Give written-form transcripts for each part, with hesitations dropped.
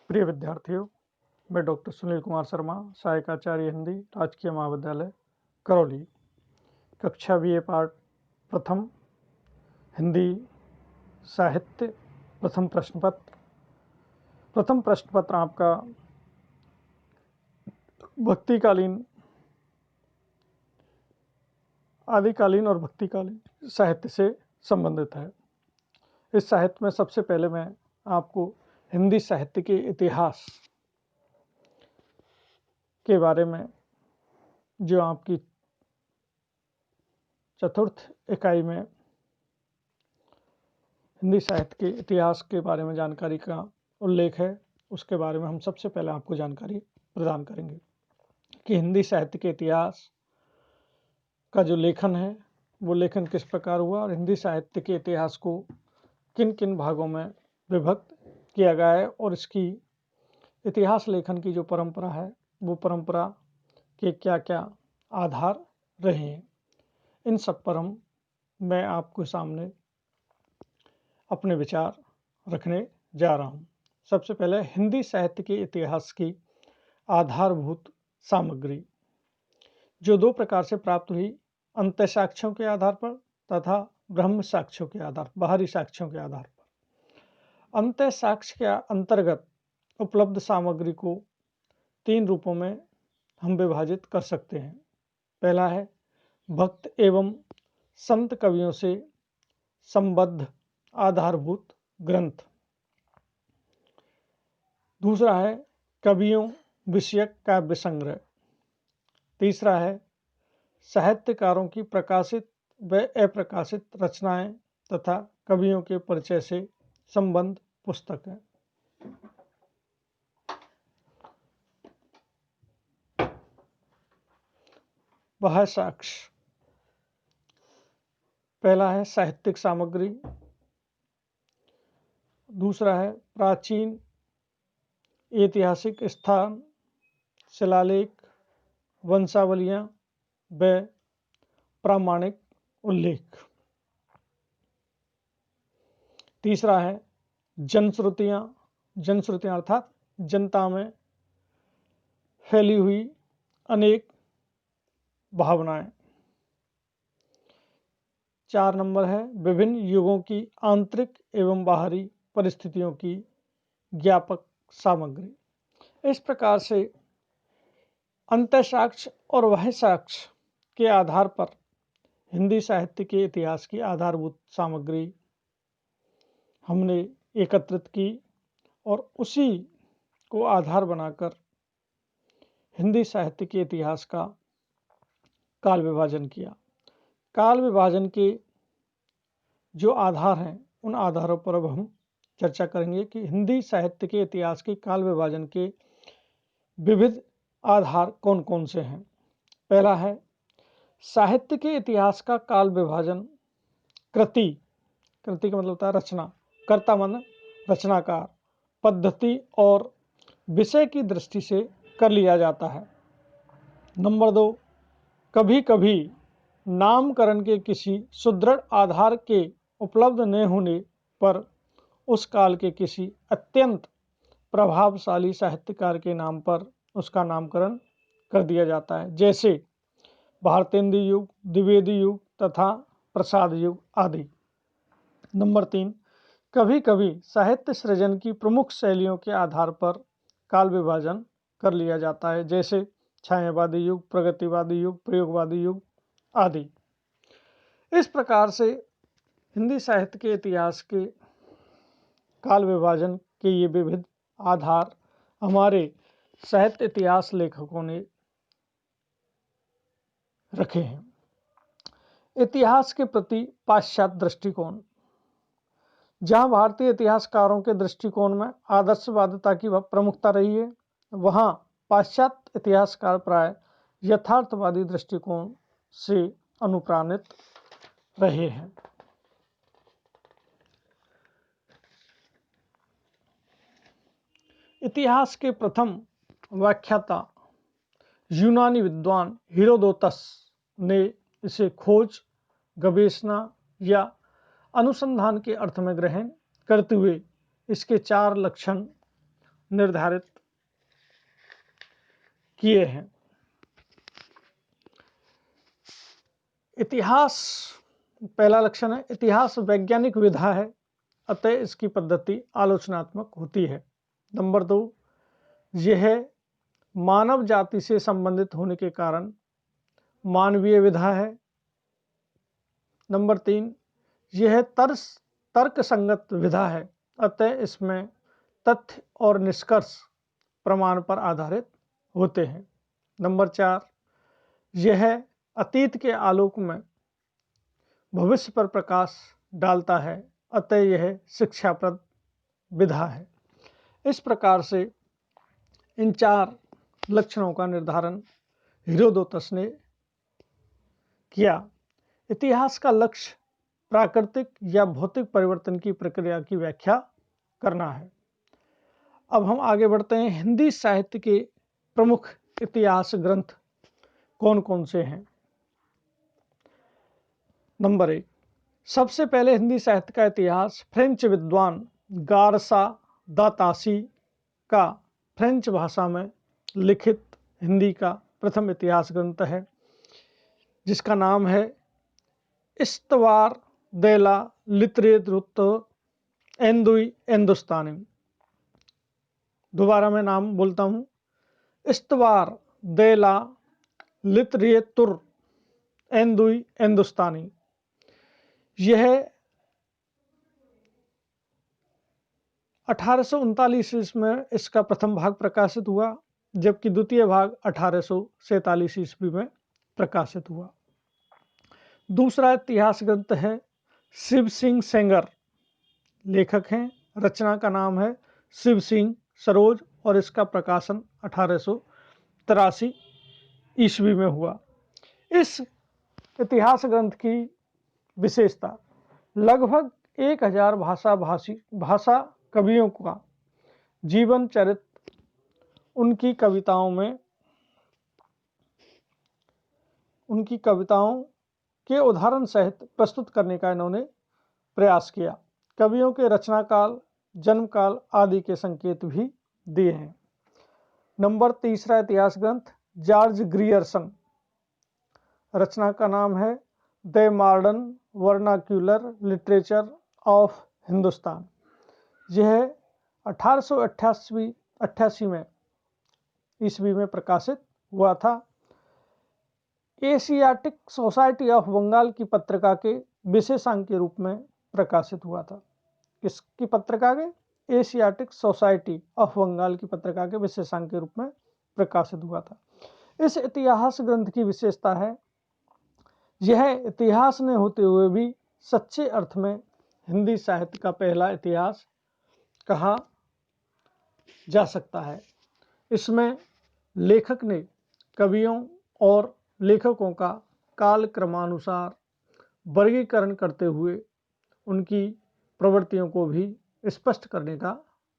प्रिय विद्यार्थियों, मैं डॉक्टर सुनील कुमार शर्मा, सहायक आचार्य हिंदी, राजकीय महाविद्यालय करौली, कक्षा BA पाठ प्रथम, हिंदी साहित्य, प्रथम प्रश्न पत्र आपका भक्तिकालीन, आदिकालीन और भक्तिकालीन साहित्य से संबंधित है। इस साहित्य में सबसे पहले मैं आपको हिंदी साहित्य के इतिहास के बारे में, जो आपकी चतुर्थ इकाई में हिंदी साहित्य के इतिहास के बारे में जानकारी का उल्लेख है, उसके बारे में हम सबसे पहले आपको जानकारी प्रदान करेंगे कि हिंदी साहित्य के इतिहास का जो लेखन है वो लेखन किस प्रकार हुआ और हिंदी साहित्य के इतिहास को किन किन भागों में विभक्त किया गया है और इसकी इतिहास लेखन की जो परंपरा है वो परंपरा के क्या क्या आधार रहे हैं। इन सब पर मैं आपके सामने अपने विचार रखने जा रहा हूँ। सबसे पहले हिंदी साहित्य के इतिहास की आधारभूत सामग्री जो दो प्रकार से प्राप्त हुई, अंतः साक्ष्यों के आधार पर तथा ब्रह्म साक्ष्यों के आधार, बाहरी साक्ष्यों के आधार पर। अंतः साक्ष्य के अंतर्गत उपलब्ध सामग्री को तीन रूपों में हम विभाजित कर सकते हैं। पहला है भक्त एवं संत कवियों से संबद्ध आधारभूत ग्रंथ। दूसरा है कवियों विषयक काव्य संग्रह। तीसरा है साहित्यकारों की प्रकाशित व अप्रकाशित रचनाएं तथा कवियों के परिचय से संबंध पुस्तक है। वह साक्ष्य, पहला है साहित्यिक सामग्री, दूसरा है प्राचीन ऐतिहासिक स्थान, शिलालेख, वंशावलियां व प्रामाणिक उल्लेख। तीसरा है जनश्रुतियां अर्थात जनता में फैली हुई अनेक भावनाएं। 4 नंबर है विभिन्न युगों की आंतरिक एवं बाहरी परिस्थितियों की ज्ञापक सामग्री। इस प्रकार से अंतः साक्ष्य और वह साक्ष्य के आधार पर हिंदी साहित्य के इतिहास की आधारभूत सामग्री हमने एकत्रित की और उसी को आधार बनाकर हिंदी साहित्य के इतिहास का काल विभाजन किया। काल विभाजन के जो आधार हैं उन आधारों पर अब हम चर्चा करेंगे कि हिंदी साहित्य के इतिहास के काल विभाजन के विविध आधार कौन कौन से हैं। पहला है साहित्य के इतिहास का काल विभाजन कृति का मतलब होता है रचना, कर्ता मन रचनाकार, पद्धति और विषय की दृष्टि से कर लिया जाता है। नंबर 2, कभी कभी नामकरण के किसी सुदृढ़ आधार के उपलब्ध न होने पर उस काल के किसी अत्यंत प्रभावशाली साहित्यकार के नाम पर उसका नामकरण कर दिया जाता है, जैसे भारतेंदु युग, द्विवेदी युग तथा प्रसाद युग आदि। नंबर 3, कभी कभी साहित्य सृजन की प्रमुख शैलियों के आधार पर काल विभाजन कर लिया जाता है, जैसे छायावादी युग, प्रगतिवादी युग, प्रयोगवादी युग आदि। इस प्रकार से हिंदी साहित्य के इतिहास के काल विभाजन के ये विविध आधार हमारे साहित्य इतिहास लेखकों ने रखे हैं। इतिहास के प्रति पाश्चात्य दृष्टिकोण। जहां भारतीय इतिहासकारों के दृष्टिकोण में आदर्शवादिता की प्रमुखता रही है, वहां पाश्चात्य इतिहासकार प्राय यथार्थवादी दृष्टिकोण से अनुप्राणित रहे हैं। इतिहास के प्रथम व्याख्याता यूनानी विद्वान हेरोदोतस ने इसे खोज, गवेषणा या अनुसंधान के अर्थ में ग्रहण करते हुए इसके 4 लक्षण निर्धारित किए हैं। इतिहास, पहला लक्षण है इतिहास वैज्ञानिक विधा है, अतः इसकी पद्धति आलोचनात्मक होती है। नंबर 2, यह मानव जाति से संबंधित होने के कारण मानवीय विधा है। नंबर 3, यह तर्क संगत विधा है, अतः इसमें तथ्य और निष्कर्ष प्रमाण पर आधारित होते हैं। नंबर 4, यह अतीत के आलोक में भविष्य पर प्रकाश डालता है, अतः यह शिक्षाप्रद विधा है। इस प्रकार से इन 4 लक्षणों का निर्धारण हेरोडोटस ने किया। इतिहास का लक्ष्य प्राकृतिक या भौतिक परिवर्तन की प्रक्रिया की व्याख्या करना है। अब हम आगे बढ़ते हैं। हिंदी साहित्य के प्रमुख इतिहास ग्रंथ कौन कौन से हैं? नंबर 1, सबसे पहले हिंदी साहित्य का इतिहास फ्रेंच विद्वान गारसा दा तासी का फ्रेंच भाषा में लिखित हिंदी का प्रथम इतिहास ग्रंथ है, जिसका नाम है इस्तवार दे ला लिटरेतुर एंदुई हिंदुस्तानी। दोबारा मैं नाम बोलता हूँ, इस्तवार दे ला लिटरेतुर एंदुई हिंदुस्तानी। यह 1839 ईस्वी में इसका प्रथम भाग प्रकाशित हुआ, जबकि द्वितीय भाग 1847 ईस्वी में प्रकाशित हुआ। दूसरा इतिहास ग्रंथ है शिव सिंह सेंगर, लेखक हैं, रचना का नाम है शिव सिंह सरोज और इसका प्रकाशन 1883 ईस्वी में हुआ। इस इतिहास ग्रंथ की विशेषता लगभग 1000 भाषा कवियों का जीवन चरित्र उनकी कविताओं के उदाहरण सहित प्रस्तुत करने का इन्होंने प्रयास किया। कवियों के रचना काल, जन्म काल आदि के संकेत भी दिए हैं। नंबर 3 इतिहास ग्रंथ जॉर्ज ग्रियर्सन, रचना का नाम है the modern vernacular literature of Hindustan. यह 1888 ईस्वी में प्रकाशित हुआ था। एशियाटिक सोसाइटी ऑफ बंगाल की पत्रिका के विशेषांक के रूप में प्रकाशित हुआ था। किसकी पत्रिका के? एशियाटिक सोसाइटी ऑफ बंगाल की पत्रिका के विशेषांक के रूप में प्रकाशित हुआ था। इस इतिहास ग्रंथ की विशेषता है यह इतिहास ने होते हुए भी सच्चे अर्थ में हिंदी साहित्य का पहला इतिहास कहा जा सकता है। इसमें लेखक ने कवियों और लेखकों का काल क्रमानुसार वर्गीकरण करते हुए उनकी प्रवृत्तियों को भी स्पष्ट करने का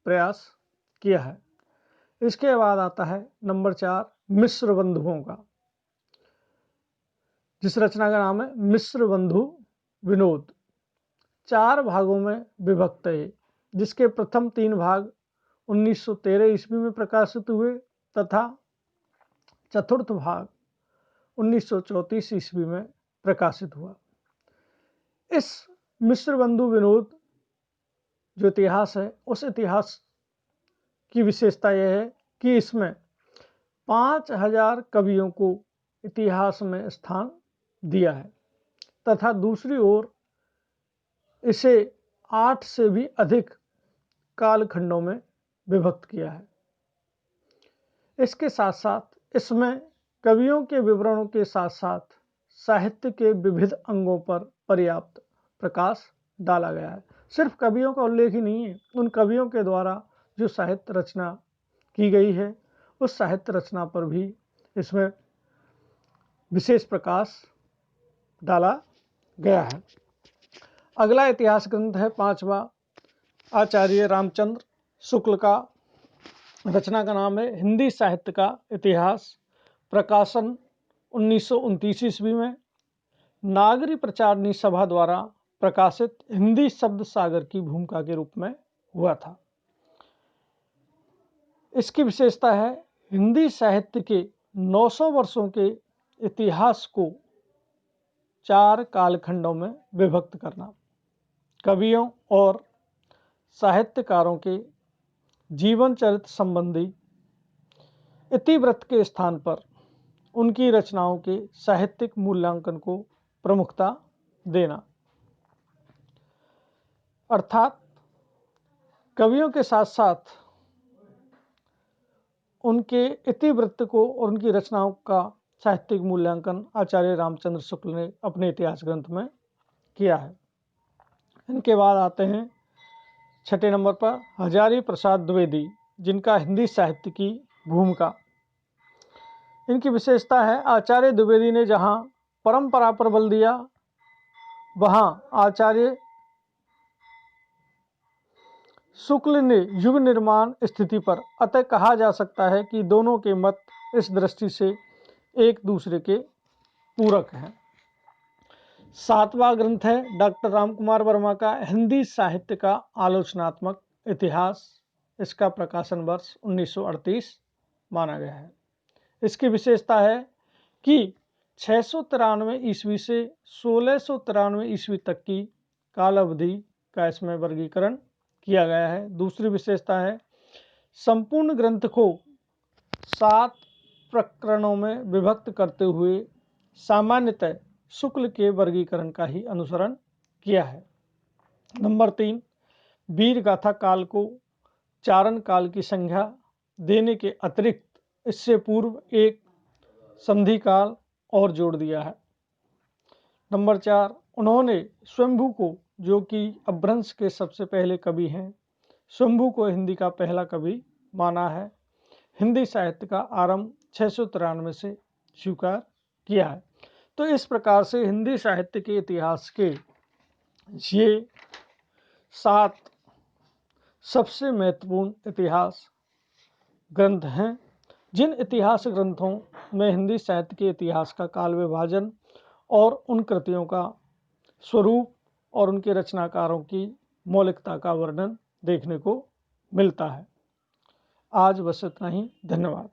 प्रयास किया है। इसके बाद आता है नंबर 4 मिश्र बंधुओं का, जिस रचना का नाम है मिश्र बंधु विनोद। 4 भागों में विभक्त है, जिसके प्रथम 3 भाग 1913 ईस्वी में प्रकाशित हुए तथा चतुर्थ भाग 1934 ईस्वी में प्रकाशित हुआ। इस मिश्र बंधु विनोद जो इतिहास है, उस इतिहास की विशेषता यह है कि इसमें 5000 कवियों को इतिहास में स्थान दिया है तथा दूसरी ओर इसे 8 से भी अधिक कालखंडों में विभक्त किया है। इसके साथ साथ इसमें कवियों के विवरणों के साथ साथ साहित्य के विविध अंगों पर पर्याप्त प्रकाश डाला गया है। सिर्फ कवियों का उल्लेख ही नहीं है, उन कवियों के द्वारा जो साहित्य रचना की गई है उस साहित्य रचना पर भी इसमें विशेष प्रकाश डाला गया है। अगला इतिहास ग्रंथ है 5वां आचार्य रामचंद्र शुक्ल का, रचना का नाम है हिंदी साहित्य का इतिहास, प्रकाशन 1929 ईस्वी में नागरी प्रचारणी सभा द्वारा प्रकाशित हिंदी शब्द सागर की भूमिका के रूप में हुआ था। इसकी विशेषता है हिंदी साहित्य के 900 वर्षों के इतिहास को 4 कालखंडों में विभक्त करना। कवियों और साहित्यकारों के जीवन चरित्र संबंधी इतिवृत्त के स्थान पर उनकी रचनाओं के साहित्यिक मूल्यांकन को प्रमुखता देना, अर्थात कवियों के साथ साथ उनके इतिवृत्त को और उनकी रचनाओं का साहित्यिक मूल्यांकन आचार्य रामचंद्र शुक्ल ने अपने इतिहास ग्रंथ में किया है। इनके बाद आते हैं 6ठे नंबर पर हजारी प्रसाद द्विवेदी, जिनका हिंदी साहित्य की भूमिका। इनकी विशेषता है आचार्य द्विवेदी ने जहाँ परंपरा पर बल दिया, वहाँ आचार्य शुक्ल ने युग निर्माण स्थिति पर। अतः कहा जा सकता है कि दोनों के मत इस दृष्टि से एक दूसरे के पूरक हैं। 7वां ग्रंथ है डॉक्टर रामकुमार वर्मा का हिंदी साहित्य का आलोचनात्मक इतिहास। इसका प्रकाशन वर्ष 1938 माना गया है। इसकी विशेषता है कि 693 ईस्वी से 1693 ईस्वी तक की काल अवधि का इसमें वर्गीकरण किया गया है। दूसरी विशेषता है संपूर्ण ग्रंथ को 7 प्रकरणों में विभक्त करते हुए सामान्यतः शुक्ल के वर्गीकरण का ही अनुसरण किया है। नंबर 3, वीर गाथा काल को चारण काल की संज्ञा देने के अतिरिक्त इससे पूर्व एक संधि काल और जोड़ दिया है। नंबर 4, उन्होंने स्वयंभू को, जो कि अपभ्रंश के सबसे पहले कवि हैं, स्वयंभू को हिंदी का पहला कवि माना है। हिंदी साहित्य का आरंभ 693 से स्वीकार किया है। तो इस प्रकार से हिंदी साहित्य के इतिहास के ये 7 सबसे महत्वपूर्ण इतिहास ग्रंथ हैं, जिन इतिहास ग्रंथों में हिंदी साहित्य के इतिहास का काल विभाजन और उन कृतियों का स्वरूप और उनके रचनाकारों की मौलिकता का वर्णन देखने को मिलता है। आज बस इतना ही। धन्यवाद।